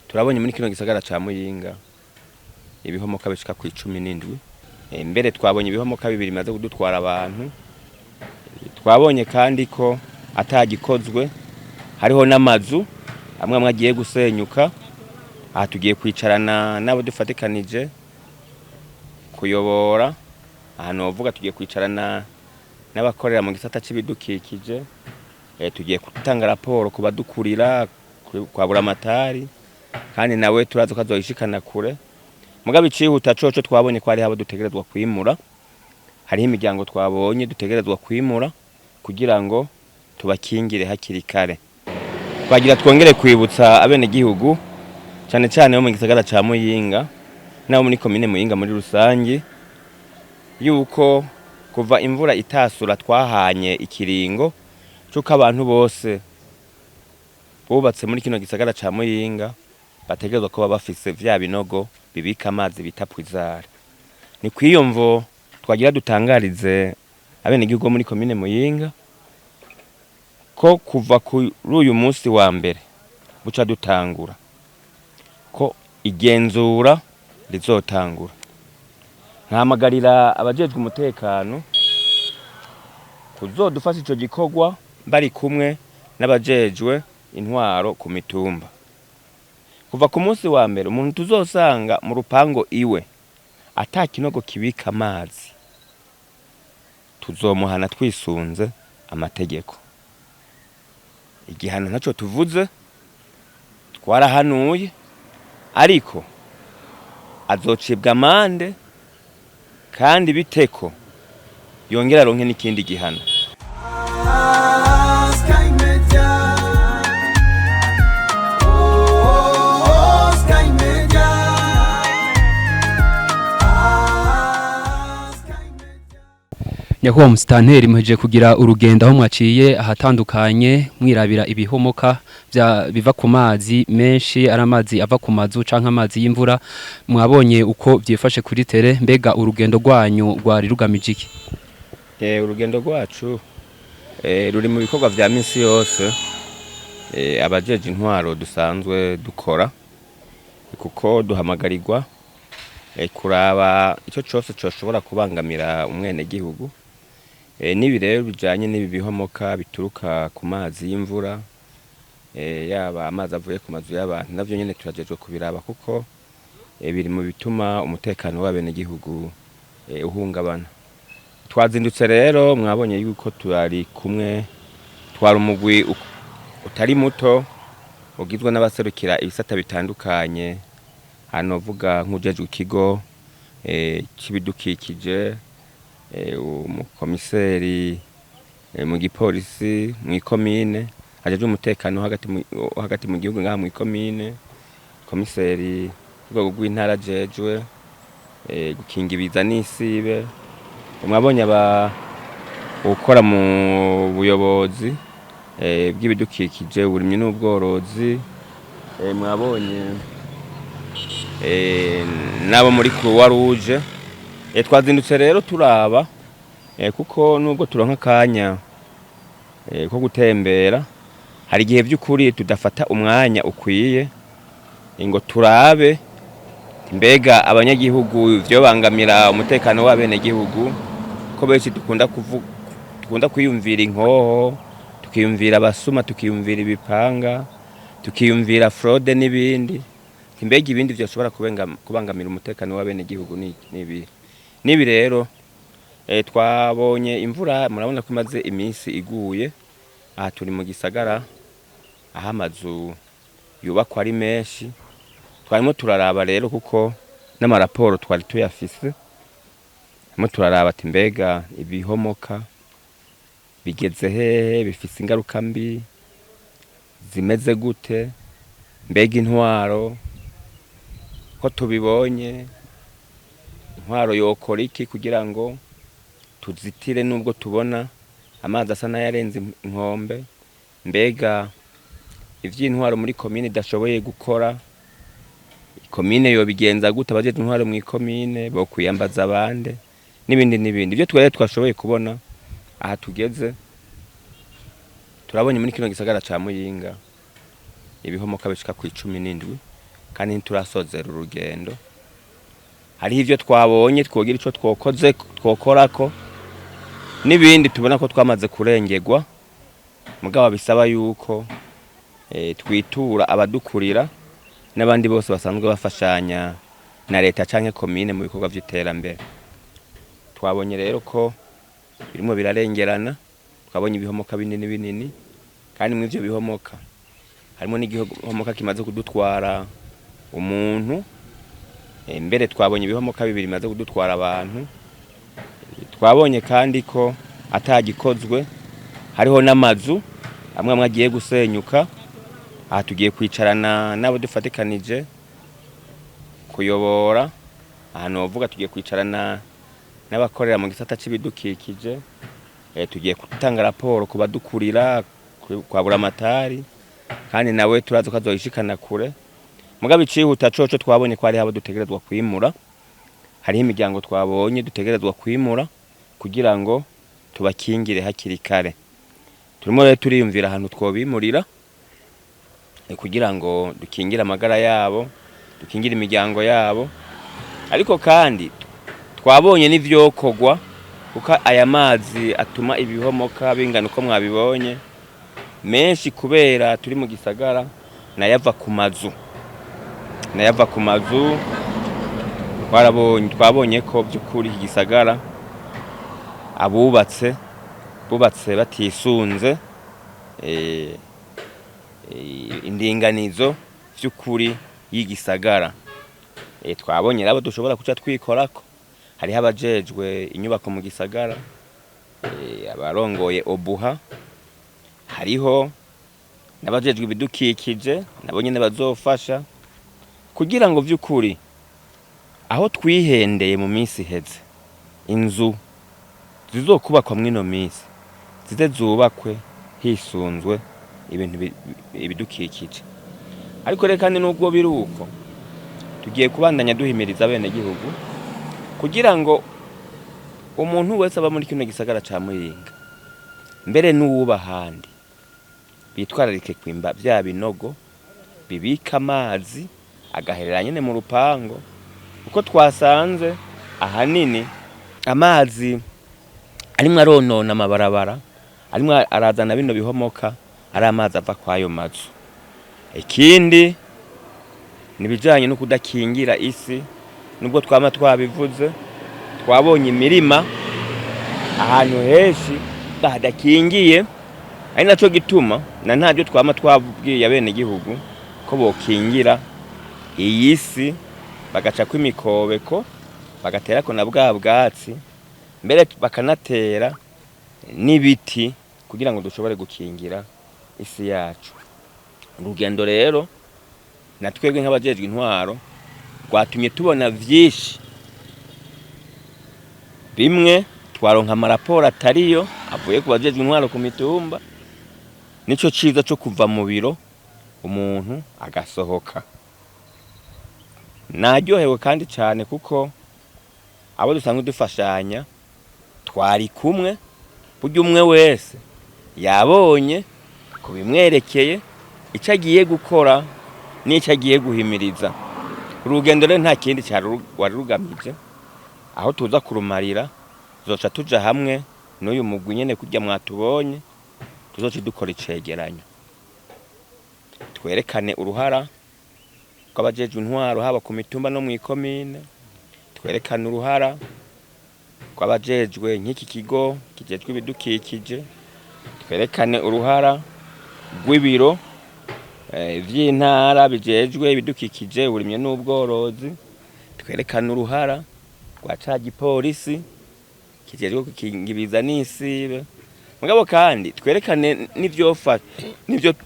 turabonye muri kino gisagara ca Muyinga ibihomoka bishika ku 17 mbere twabonye ibihomoka bibiri maze kudutwara abantu. Twabonye kandi ko atagikozwe hariho n'amazu amwe agiye gusenyuka. Aha tugiye kwicarana nabo dufatikanije kuyobora. Aha novuga tugiye kwicarana n'abakorera mu gisata c'ibidukikije. Tugiye gutanga raporo ku badukurira kwa buramatari kandi nawe turaza ko azoyishikana kure. Mugabe icihuta coco twabonye ko ari habo dutegerezwa kwimura. Hariho imiryango twabonye dutegerezwa kwimura kugira ngo tubakingire hakiri kare. Twagira twongere kwibutsa abene gihugu cyane cyane bo mu gisagara ca Muyinga nabo muri komine Muyinga muri rusangi yuko kuva imvura itasura twahanye ikiringo cyuko abantu bose bubatse muri kino gisagara ca Muyinga bategerezwa kuba bafise vya binogo bibika amazi bita puizare. Ni kwiyomvo twagira dutangarize abene gihugu muri komine Muyinga ko kuva kuri uyu munsi wa mbere buca dutangura ko igenzura rizotangura. Nkamagarira abajejwe umutekano kuzodufasha ico gikorwa bari kumwe n'abajejwe intwaro ku mitumba. Kuva ku munsi wa mbere umuntu tuzosanga mu rupango iwe atakinogo kibika amazi tuzomuhana twisunze amategeko. Igihano ntaco tuvuze twarahanuye ariko azocibwa amande kandi biteko yongera ronke n'ikindi gihano. Nyakubahwa Musitanteri muhejeje kugira urugendo aho mwaciye ahatandukanye mwirabira ibihomoka biva ku mazi menshi, ari amazi ava ku mazu canke amazi y'imvura, mwabonye uko byifashe kuri tere. Mbega urugendo rwanyu rwari rugamije iki? Urugendo rwacu ruri mu bikorwa vya minsi yose abajeje intwaro dusanzwe dukora, kuko duhamagarirwa kuraba ico cose coshobora kubangamira umwene gihugu. Nibi rero bijanye n'ibi bihomoka bituruka ku mazi y'imvura, yaba amazi avuye ku mazu y'abantu, navyo nyene turajejwe kubiraba kuko biri mu bituma umutekano w'abene gihugu uhungabana. Twazindutse rero mwabonye yuko turari kumwe, twari umugwi utari muto ugizwe n'abaserukira ibisata bitandukanye. Hano vuga nk'ujejwe ikigo c'ibidukikije, umukomiseri mu gipolisi mu ikomine, ajejwe umutekano hagati mu gihugu ngaha mu ikomine, komiseri rwego rw'intara jejwe gukinga ibiza n'isibe. Mwabonye ukora mu buyobozi bw'ibidukikije, uburimyi n'ubworozi. Mwabonye nabo muri Croix Rouge. Twazindutse rero turaba kuko nubwo turonka akanya ko gutembera, hari igihe by'ukuri tudafata umwanya ukwiye ngo turabe mbega abanyagihugu vyo bangamira umutekano w'abene gihugu. Ko benshi dukunda kwiyumvira inkoho, tukiyumvira abasuma, tukiyumvira ibipanga, tukiyumvira fraude n'ibindi. Mbega ibindi vyoshobora kubangamira umutekano w'abene gihugu nibi rero twabonye imvura, murabona ko imaze iminsi iguye. Aha turi mu gisagara aho amazu yubakwa ari menshi. Twarimo turaraba rero kuko n'amaraporo twari tuyafise, turaraba ati mbega ibihomoka bigeze hehe, bifise ingaruka mbi zimeze gute, mbega intwaro ko tubibonye intwaro yokora iki kugira ngo tuzitire nubwo tubona amazi asa n'ayarenze inkombe. Mbega ivy'intwaro muri komine idashoboye gukora, komine yobigenza gute, abajeje intwaro mu komine bo kuyambaza abande n'ibindi n'ibindi. Ibyo twashoboye kubona aha tugeze, turabonye muri kino gisagara ca Muyinga ibihomoka bishika ku 17 kandi ntiturasozera urugendo. Hariho ivyo twabonye twogira ico twokorako n'ibindi tubona ko twamaze kurengerwa, mugabo bisaba yuko twitura abadukurira n'abandi bose basanzwe bafashanya na leta canke komine mu bikorwa vy'iterambere. Twabonye rero ko birimo birarengerana, twabonye ibihomoka binini binini, kandi mw'ivyo bihomoka harimo n'igihomoka kimaze kudutwara umuntu, mbere twabonye ibihomoka bibiri bimaze kudutwara abantu. Twabonye kandi ko atagikozwe, hariho n'amazu amwe agiye gusenyuka. Aha tugiye kwicarana nabo dufatikanije kuyobora ahantu bavuga, tugiye kwicarana n'abakorera mu gisata c'ibidukikije, tugiye gutanga raporo ku badukurira kwa buramatari, kandi nawe turaza ko azoyishikana kure. Mugabo icihuta coco twabonye ko hari abo dutegerezwa kwimura, hariho imiryango twabonye dutegerezwa kwimura kugira ngo tubakingire hakiri kare. Turimo rero turiyumvira ahantu twobimurira kugira ngo dukingire amagara yabo, dukingire imiryango yabo. Ariko kandi twabonye n'ivyokorwa, kuko aya mazi atuma ibihomoka bingana uko mwabibonye menshi, kubera turi mu gisagara, nayava ku mazu. Twabonye ko by'ukuri igisagara bubatse batisunze indinganizo by'ukuri y'igisagara. Twabonye rabo dushobora kuca twikorako, hariho abajejwe inyubako mu gisagara, abarongoye obuha, hariho n'abajejwe ibidukikije, nabo nyene bazofasha kugira ngo vy'ukuri aho twihendeye mu minsi iheze, inzu zizokubakwa mw'ino minsi zize zubakwe hisunzwe ibidukikije. Ariko reka kandi nubwo biri uko, tugiye kubandanya duhimiriza bene gihugu kugira ngo umuntu wese aba muri kino gisagara ca Muyinga, mbere n'uwuba handi, bitwararike kwimba vya binogo bibika amazi agaherera nyene mu rupango, uko twasanze ahanini amazi arimwo aronona amabarabara, arimwo arazana bino bihomoka, ari amazi ava kwayo mazu. Ikindi nibijanye no kudakingira isi, nubwo twama twabivuze, twabonye imirima ahantu henshi badakingiye, ari naco gituma na ntavyo twama twabwiye abene gihugu ko bokingira iyi si, bagaca kw'imikobeko, bagaterako na bwa bwatsi, mbere bakanatera n'ibiti kugira ngo dushobore gukingira isi yacu. Urugendo rero na twebwe nk'abajejwe intwaro rwatumye tubona vyinshi, bimwe twaronka amaraporo atariyo avuye ku bajejwe intwaro ku mitumba. Nico ciza co kuva mu biro umuntu agasohoka. Naryohewe kandi cyane kuko abo dusanzwe dufashanya twari kumwe, burya umwe wese yabonye kubimwerekeye ico agiye gukora n'ico agiye guhimiriza. Urugendo rero nta kindi wari rugamije, aho tuza kurumarira tuzoca tuja hamwe n'uyu mugwi nyene kurya mwatubonye, tuzoca dukora icegeranyo, twerekane uruhara rw'abajejwe intwaro haba ku mitumba no mw'ikomine, twerekane uruhara rw'abajejwe nk'iki kigo kijejwe ibidukikije, twerekane uruhara rw'ibiro vy'intara bijejwe ibidukikije, uburimyi n'ubworozi, twerekane uruhara rwa ca gipolisi kijejwe gukingiza n'isibe. Mugabo kandi twerekane n'ivyo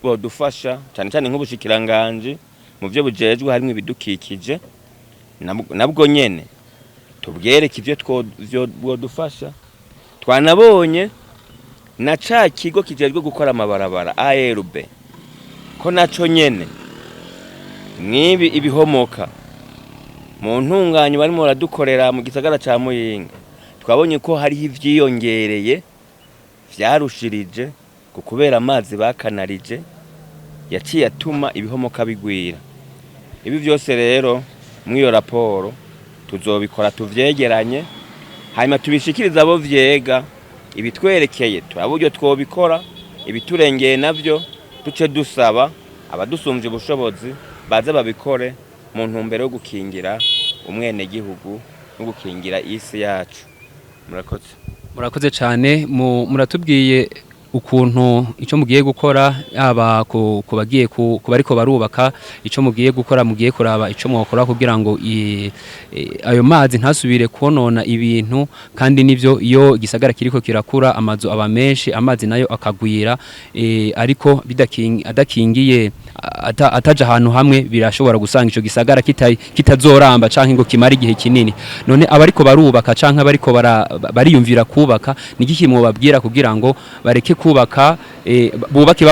bodufasha, cyane cyane nk'ubushikiranganje mu vyo bujejwe harimwo ibidukikije, nabwo nyene tubwereke ivyo bodufasha. Twanabonye na ca kigo kijejwe gukora amabarabara ARB, ko naco nyene mwibi ibihomoka mu ntunganyo barimo baradukorera mu gisagara ca Muyinga, twabonye ko hariho ivyiyongereye vyarushirije kubera amazi bakanarije yaciye atuma ibihomoka bigwira. ibi byose rero mw'iyo raporo tuzobikora tuvyegeranye hanyuma tubishikiriza abo vyega ibitwerekeye turaburyo twobikora ibiturengeye navyo duce dusaba abadusumvye ubushobozi baze babikore mu ntumbero yo gukingira umwene gihugu no gukingira isi yacu. Murakoze cyane muratubwiye ukuntu icyo mugiye gukora yaba kubagiye kubariko barubaka icyo mugiye gukora mugiye kuraba icyo mwokora kugira ngo ayo mazi ntasubire konona ibintu kandi nivyo iyo gisagara kiriko kirakura amazu aba menshi amazi nayo akagwira ariko adakingiye ataja ahantu hamwe birashobora gusanga ico gisagara kitazoramba canke ngo kimara igihe kinini. None abariko barubaka canke abariko bariyumvira kubaka niki babwira kugira ngo bareke kubaka bubake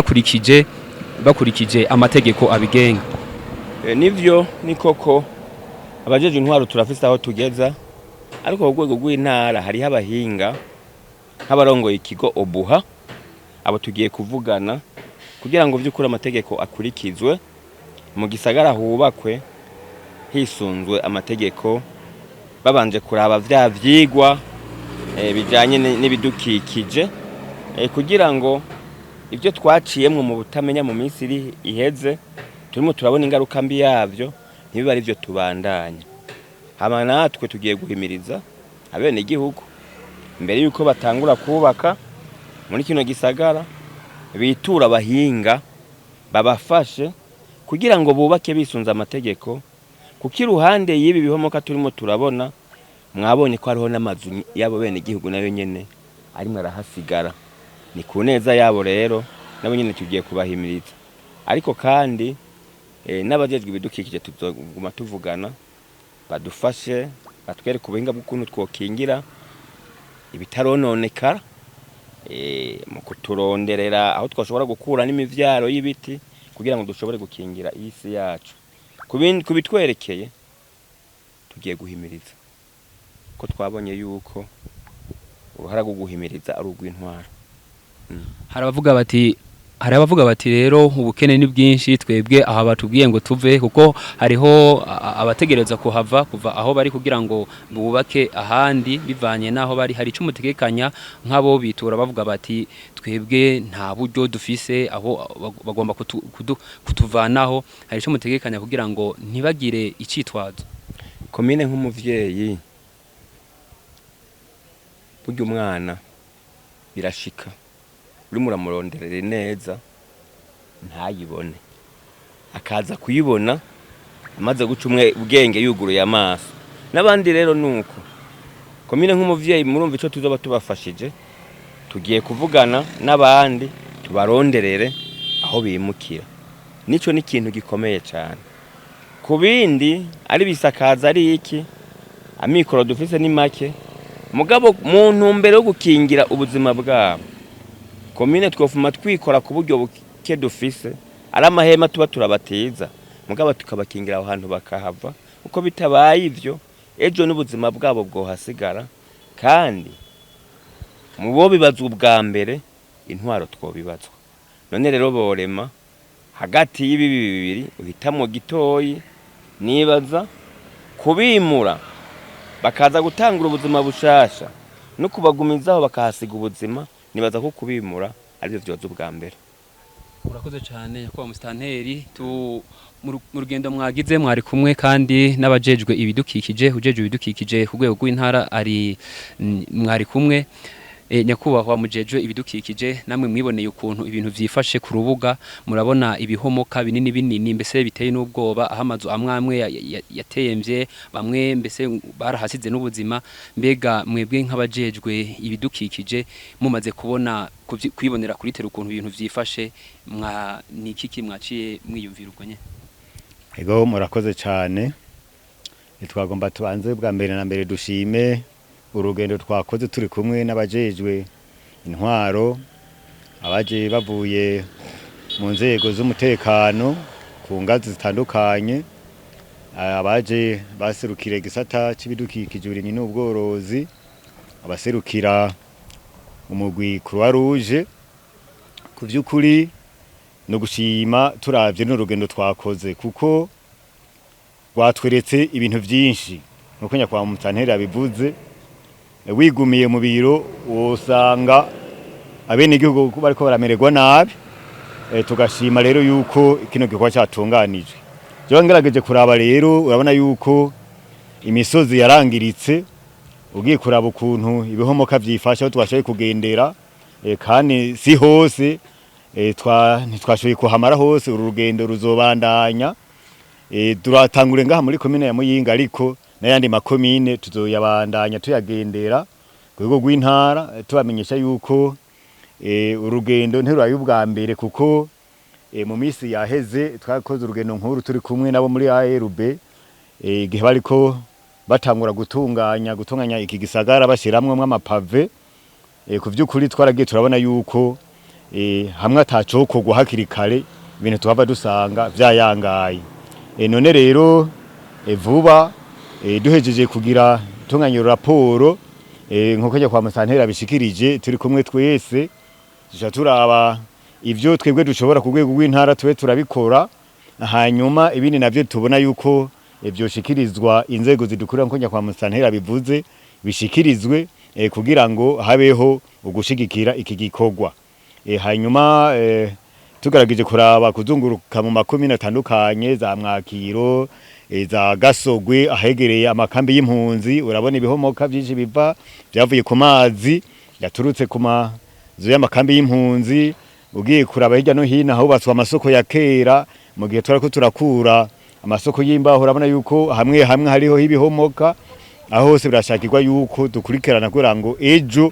bakurikije amategeko abigenga? Nivyo ni koko abajeje intwaro turafise aho tugeza, ariko ku rwego rw'intara hariho abahinga nk'abarongoye ikigo Obuha, abo tugiye kuvugana kugira ngo vy'ukuri amategeko akurikizwe mu gisagara hubakwe hisunzwe amategeko, babanje kuraba vya vyigwa bijanye n'ibidukikije kugira ngo ibyo twaciyemwe mu butamenya mu minsi iheze turimo turabona ingaruka mbi yavyo ntibiba ari byo tubandanya. Hama natwe tugiye guhimiriza abene igihugu mbere yuko batangura kubaka muri kino gisagara bitura abahinga babafashe kugira ngo bubake bisunza amategeko, kuko iruhande y'ibi bihomoka turimo turabona mwabonye ko hariho n'amazu yabo bene igihugu nayo nyene arimwe arahasigara. Ni ku neza yabo rero nabo nyene tugiye kubahimiriza, ariko kandi n'abajejwe ibidukikije tuzoguma tuvugana badufashe batwereke ubuhinga bw'ukuntu twokingira ibitarononekara mu kuturonderera aho twashobora gukura n'imivyaro y'ibiti kugira ngo dushobore gukingira isi yacu. Kubitwerekeye tugiye guhimiriza ko twabonye yuko uruhara rwo guhimiriza ari urw'intwaro. Hari abavuga bati rero ubukene ni bwinshi twebwe aha batubwiye ngo tuve, kuko hariho abategereza kuhava kuva aho bari kugira ngo bubake ahandi bivanye naho bari. Hari icyo mutegekanya nk'abo bitura bavuga bati twebwe nta buryo dufise aho bagomba kutuvanaho, hari icyo mutegekanya kugira ngo ntibagire icitwazo? Komine nk'umuvyeyi burya umwana birashika uri muramuronderere neza ntayibone, akaza kuyibona amaze guca ubwenge yuguruye amaso. N'abandi rero nuko komine nk'umuvyeyi murumva ico tuzoba tubafashije, tugiye kuvugana n'abandi tubaronderere aho bimukira. Nico ni ikintu gikomeye cyane. Ku bindi ari bisakaza ari iki amikoro dufise ni make, mugabo mu ntumbero yo gukingira ubuzima bwabo komine twofuma twikora ku buryo buke dufise ari amahema tuba turabatiza, mugabo tukabakingira aho hantu bakahava, uko bitabaye ivyo ejo n'ubuzima bwabo bwohasigara. Kandi mu bo bibaza ubwa mbere intwaro twobibazwa. None rero borema hagati y'ibi bibiri uhitamwo gitoyi, nibaza kubimura bakaza gutangura ubuzima bushasha no kubagumizaho bakahasiga ubuzima, nibaza ko kubimura ari byo byoza ubwa mbere. Urakoze cyane kwa Mustanteri. Mu rugendo mwagize mwari kumwe kandi n'abajejwe ibidukikije, ujejwe ibidukikije ku rwego rw'intara ari mwari kumwe. Nyakubahwa mujejwe ibidukikije, namwe mwiboneye ukuntu ibintu vyifashe ku rubuga, murabona ibihomoka binini binini mbese biteye n'ubwoba, aho amazu amwe yateyemvye, bamwe mbese barahasize n'ubuzima. Mbega mwebwe nk'abajejwe ibidukikije mumaze kubona kwibonera kuri tera ukuntu ibintu vyifashe, nikiki mwaciye mwiyumvira ubwo nye? Ego murakoze cyane. Nitwagomba tubanze bwa mbere na mbere dushime urugendo twakoze turi kumwe n'abajejwe intwaro, abaje bavuye mu nzego z'umutekano ku ngazi zitandukanye, abaje baserukira gisata c'ibidukikije uburimyi n'ubworozi, abaserukira umugwi Croix Rouge. Ku vy'ukuri no gushima turavye n'urugendo twakoze, kuko rwatweretse ibintu byinshi nkuko nyakwa Musanteri yabivuze. Wigumiye mu biro usanga abene igihugu bariko baramererwa nabi. Tugashima rero yuko kino gikorwa cyatunganije. Jewe ngerageje kuraba rero urabona yuko imisozi yarangiritse, ugiye kuraba ukuntu ibihomoka byifasha aho twashoboye kugendera, kandi si hose ntitwashoboye kuhamara hose. Uru rugendo ruzobandanya, turatangure ngaha muri komine ya Muyinga, ariko n'ayandi makomine tuzoyabandanya tuyagendera ku rwego rw'intara, tubamenyesha yuko urugendo nteruraye ubwa mbere, kuko mu minsi yaheze twakoze urugendo nkuru turi kumwe nabo muri ARB, igihe bariko batangura gutunganya iki gisagara bashiramwe amapave. Ku by'ukuri twaragiye turabona yuko hamwe atacokorwa hakiri kare ibintu tuhava dusanga vyayangaye. None rero vuba duhejeje kugira tunganya raporo nkuko njya kwa Musanteri abishikirije, turi kumwe twese tuja turaba ivyo twebwe dushobora ku rwego rw'intara tube turabikora, hanyuma ibindi navyo tubona yuko byoshikirizwa inzego zidukurira nkuko njya kwa Musanteri abivuze bishikirizwe, kugira ngo habeho ugushigikira iki gikorwa. Hanyuma tugaragije kuraba kuzunguruka mu makomine atandukanye za Mwakiro, za Gasogwe ahegereye amakambi y'impunzi, urabona ibihomoka byinshi byavuye ku mazi yaturutse ku mazu y'amakambi y'impunzi. Ugiye kuraba hirya no hino aho batswa amasoko ya kera, mu gihe turako turakura amasoko y'imbaho, urabona yuko hamwe hariho ibihomoka. Aho hose birashakirwa yuko dukurikirana kugira ngo ejo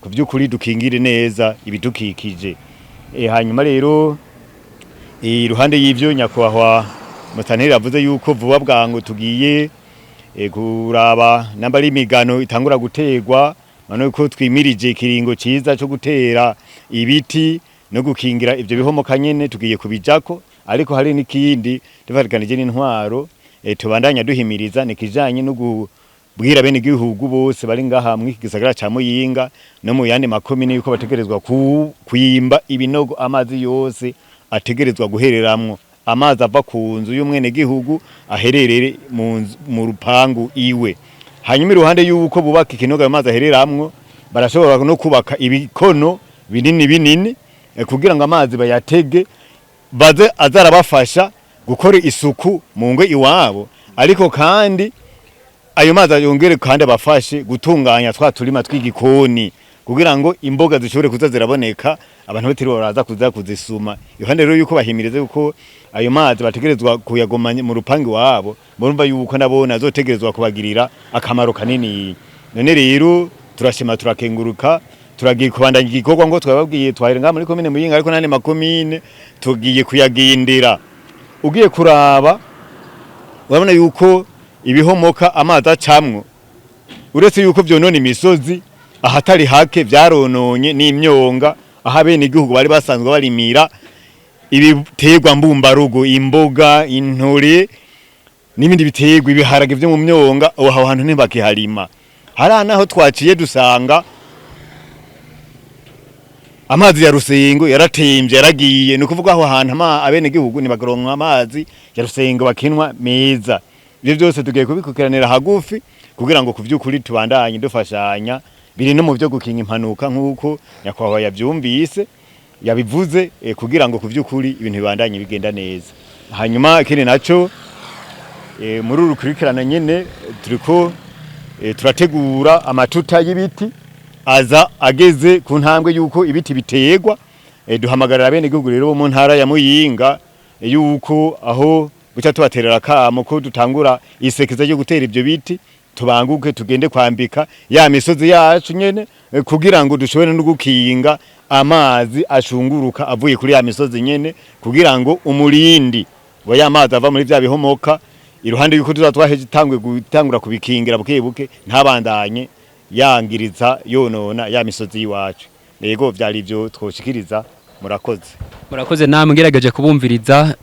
ku by'ukuri dukingire neza ibidukikije. Hanyuma rero iruhande y'ivyo nyakubahwa Musanteri yavuze yuko vuba bwangu tugiye kuraba namba ari imigano itangura gutegwa, mano ko twimirije ikiringo ciza cyo gutera ibiti no gukingira ivyo bihomoka nyene tugiye kubijako. Ariko hari n'ikindi tuvariganije n'intwaro tubandanya duhimiriza nikijanye no kubwira bene igihugu bose bari ngaha mu gisagara ca Muyinga no mu yandi makomine yuko bategerezwa kwimba ibinogo amazi yose ategerezwa guhereramwo. Amazi ava ku nzu y'umwene gihugu ahererere mu rupangu iwe. Hanyuma iruhande yuko bubaka ikinogo amazi ahereramwo, barashobora no kubaka ibikono binini kugira ngo amazi bayatege baze azarabafasha gukora isuku mu ngo iwabo. Ariko kandi ayo mazi ayongere kandi abafashe gutunganya twa turima tw'igikoni kugira ngo imboga zishobore kuza ziraboneka, abantu batiri baraza kuza kuzisuma. Yohande rero yuko bahimirize yuko ayo mazi bategerezwa kuyagomanya mu rupangi wabo, murumva yuko nabona azotegerezwa kubagirira akamaro kanini. None rero turashima turakenguruka, turagiye kubandanya igikorwa ngo twababwiye twahirenga muri komine Muyinga, ariko nane makomine tugiye kuyagendera. Ugiye kuraba urabona yuko ibihomoka amazi acamwo, uretse yuko vyonona imisozi ahatari hake vyarononye n'imyonga, aha bene igihugu bari basanzwe barimira ibiterwa mbumbarugo, imboga, intore n'ibindi biterwa, ibiharage vyo mu myonga. Aho hantu ntibakiharima. Hari naho twaciye dusanga amazi ya Rusengo yaratemvye yaragiye, no kuvuga aho hantu abene igihugu ntibagaronka amazi ya Rusengo bakinwa meza. Ivyo byose tugiye kubikukiranira hagufi kugira ngo kuvyukuri tubandanye dufashanya, biri no mu byo gukinga impanuka nkuko nyakwaho yavyumvise yabivuze, kugira ngo kuvyukuri ibintu bibandanye bigenda neza. Hanyuma ikindi naco muri urukurikirana nyene turiko turategura amatuta y'ibiti aza ageze ku ntambwe yuko ibiti biterwa. Duhamagarira bene igihugu rero mu ntara ya Muyinga yuko aho buca tubaterera kamo ko dutangura isekeza yo gutera ivyo biti, tubanguke tugende kwambika ya misozi yacu nyene, kugira ngo dushobore no gukinga amazi ashunguruka avuye kuri ya misozi nyene, kugira ngo umurindi wa ya mazi ava muri vya bihomoka iruhande yuko tuzatwahejitangwe gutangura kubikingira bukebuke ntabandanye yangiriza yonona ya misozi yiwacu. Yego vyari ivyo twoshikiriza. Murakoze namwe ngerageje kubumviriza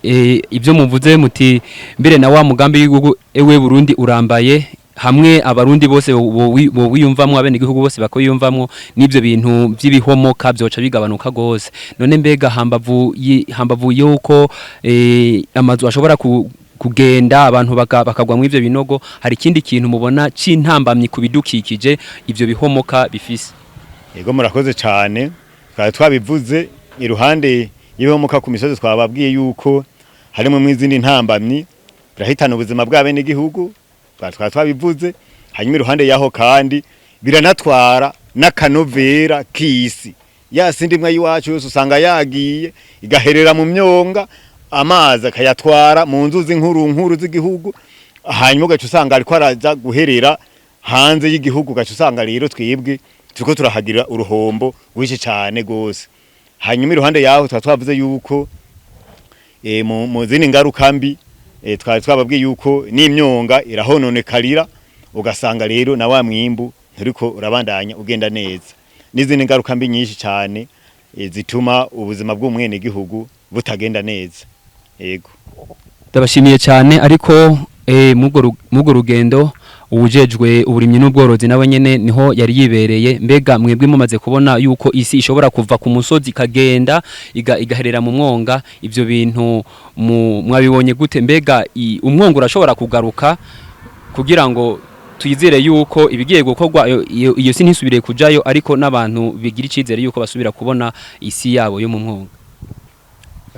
ivyo muvuze muti mbere na wa mugambi w'igihugu ewe Burundi urambaye, hamwe abarundi bose bo wiyumvamwo, abene igihugu bose bakoyumvamwo, n'ivyo bintu by'ibihomoka byoca bigabanuka gose. None mbega hambavu yuko amazu ashobora kugenda abantu bakagwa mu ivyo binogo, hari ikindi kintu mubona c'intambamyi ku bidukikije ivyo bihomoka bifise? Yego murakoze cyane, twari twabivuze iruhande y'ibihomoka ku misozi twababwiye yuko harimo mw'izindi ntambamyi birahitana ubuzima bw'abene igihugu, twari twabivuze. Hanyuma iruhande yaho kandi biranatwara n'akanovera k'isi, ya sindi imwe y'iwacu yose usanga yagiye igaherera mu myonga, amazi akayatwara mu nzuzi nkuru z'igihugu, hanyuma ugaca usanga ariko araza guherera hanze y'igihugu, ugaca usanga rero twebwe turiko turahagira uruhombo rwinshi cyane gose. Hanyuma iruhande yaho twavuze yuko mu zindi ngaruka mbi twari twababwiye yuko n'imyonga irahononekarira, ugasanga rero na wa mwimbu nturiko urabandanya ugenda neza, n'izindi ngaruka mbi nyinshi cyane zituma ubuzima bw'umwene gihugu butagenda neza. Yego ndabashimiye cyane. Ariko mugo rugendo ubujejwe uburimyi n'ubworozi nawe nyene niho yari yibereye. Mbega mwebwe mumaze kubona yuko isi ishobora kuva ku musozi ikagenda igaherera mu mwonga, ivyo bintu mwabibonye gute? Mbega umwonga urashobora kugaruka kugira ngo tuyizere yuko ibigiye gukorwa iyo si ntisubire kujayo, ariko n'abantu bigira icizere yuko basubira kubona isi yabo yo mu mwonga?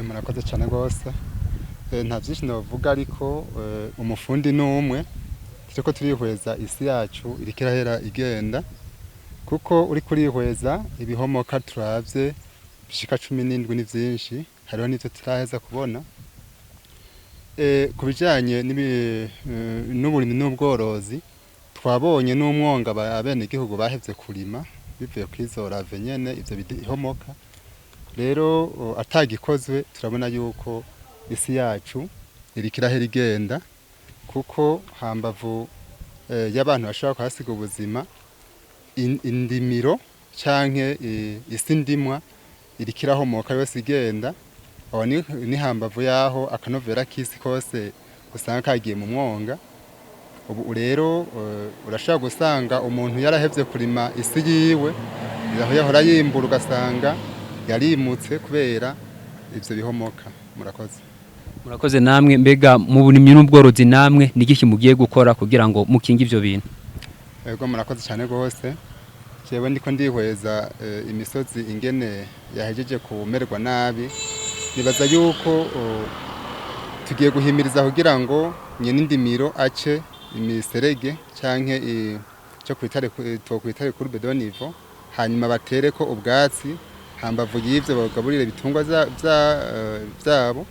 Murakoze cyane gose. Nta byinshi navuga, ariko umufundi n'umwe turiko turihweza isi yacu iriko irahera igenda, kuko uri kurihweza ibihomoka turavye bishika 17 ni vyinshi, hariho n'ivyo turaheza kubona. Ku bijanye n'uburimyi n'ubworozi twabonye n'umwonga abene igihugu bahevye kurima bivuye kwizorave nyene ivyo bihomoka. Rero atagikozwe turabona yuko isi yacu iriko irahera igenda, kuko hambavu y'abantu bashobora kuhasiga ubuzima, indimiro canke isi ndimwa iriko irahomoka yose igenda. Aho ni hambavu yaho akanovera k'isi kose usanga kagiye mu mwonga. Ubu rero urashobora gusanga umuntu yarahevye kurima isi yiwe, aho yahora yimbura ugasanga yarimutse kubera ivyo bihomoka. Murakoze namwe. Mbega mu burimyi n'ubworozi namwe nigiki mugiye gukora kugira ngo mukinge ivyo bintu? Yego murakoze cyane gose. Jewe ndiko ndihweza imisozi ingene yahejeje kumererwa nabi, nibaza yuko tugiye guhimiriza kugira ngo nyene indimiro ace imiserege canke cyo kwitare kuri bedonivo, hanyuma batereko ubwatsi hambavu y'ivyo bagaburire bitungwa vyabo,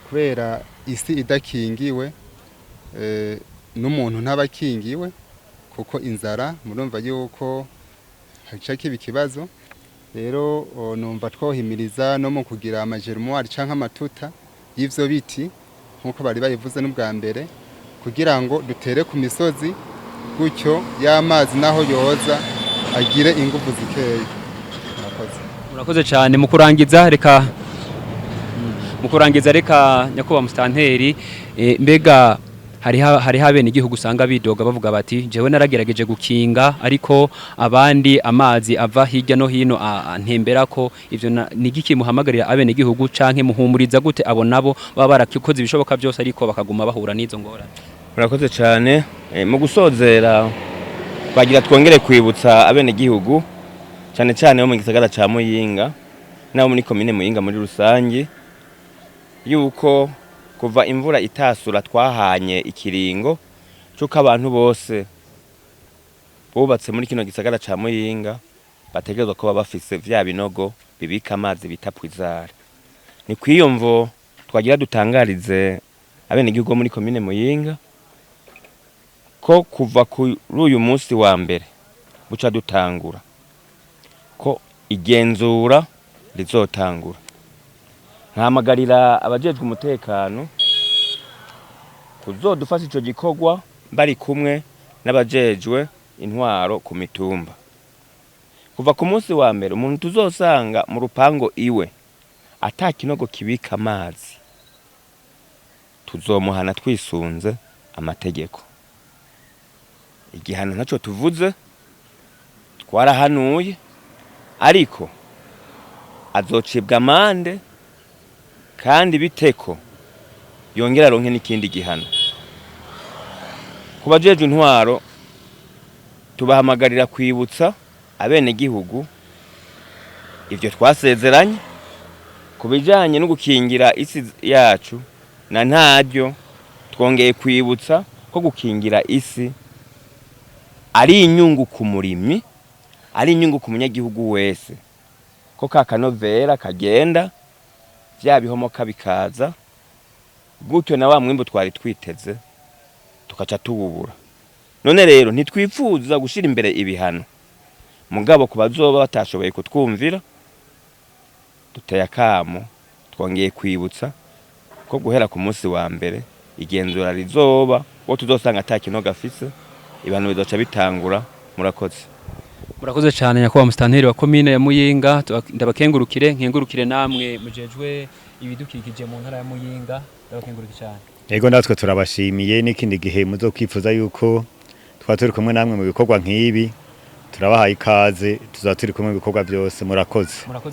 kubera isi idakingiwe n'umuntu ntabakingiwe, kuko inzara murumva yuko haca kiba ikibazo. Rero numva twohimiriza no mu kugira amajerumoire canke amatuta y'ivyo biti nkuko bari bayivuze n'ubwa mbere, kugira ngo dutere ku misozi, gutyo y'amazi naho yoza agire ingufu zikeya. Murakoze cyane. Mu kurangiza reka nyakubahwa musitanteri, mbega hari habene igihugu usanga bidoga bavuga bati jewe naragerageje gukinga, ariko abandi amazi ava hirya no hino antemberako. Ivyo nigiki muhamagarira abene igihugu canke muhumuriza gute abo nabo baba barakikoze ibishoboka byose ariko bakaguma bahura n'izo ngorane? Murakoze cyane. Mu gusozera twagira twongere kwibutsa abene igihugu cyane cyane bo mu gisagara ca Muyinga nabo muri komine Muyinga muri rusangi, yuko kuva imvura itasura twahanye ikiringo cyuko abantu bose bubatse muri kino gisagara ca Muyinga bategerezwa kuba bafise vya binogo bibika amazi bita pwizare. Ni kwiyumvo twagira dutangarize abene igihugu muri komine Muyinga ko kuva kuri uyu munsi wa mbere buca dutangura ko igenzura rizotangura. Nkamagarira abajejwe umutekano kuzodufasha ico gikorwa bari kumwe n'abajejwe intwaro ku mitumba. Kuva ku munsi wa mbere umuntu tuzosanga mu rupango iwe atakinogo kibika amazi, tuzomuhana twisunze amategeko. Igihano ntaco tuvuze, twarahanuye, ariko azocibwa amande kandi biteko yongera aronke n'ikindi gihano. Kubajejwe intwaro tubahamagarira kwibutsa abene gihugu ivyo twasezeranye kubijanye no gukingira isi yacu, na ntaryo twongeye kwibutsa ko gukingira isi ari inyungu ku murimyi, ari inyungu ku munyagihugu wese, ko kakanovera kagenda vya bihomoka bikaza gutyo na wa mwimbu twari twiteze tukaca tuwubura. None rero ntitwifuza gushira imbere ibihano, mugabo ku bazoba batashoboye kutwumvira duteye akamo, twongeye kwibutsa ko guhera ku munsi wa mbere igenzura rizoba, wo tuzosanga ata kinogo afise, ibintu bizoca bitangura. Murakoze cyane nyakubahwa musitanteri wa komine ya Muyinga, ndabakengurukire nkengurukire namwe mujejwe ibidukikije mu ntara ya Muyinga, ndabakengurukire cyane. Yego natwe turabashimiye, n'ikindi gihe muzokwifuza yuko twaturi kumwe namwe mu bikorwa nk'ibi turabahaye ikaze, tuzaturi kumwe mu bikorwa byose. Murakoze.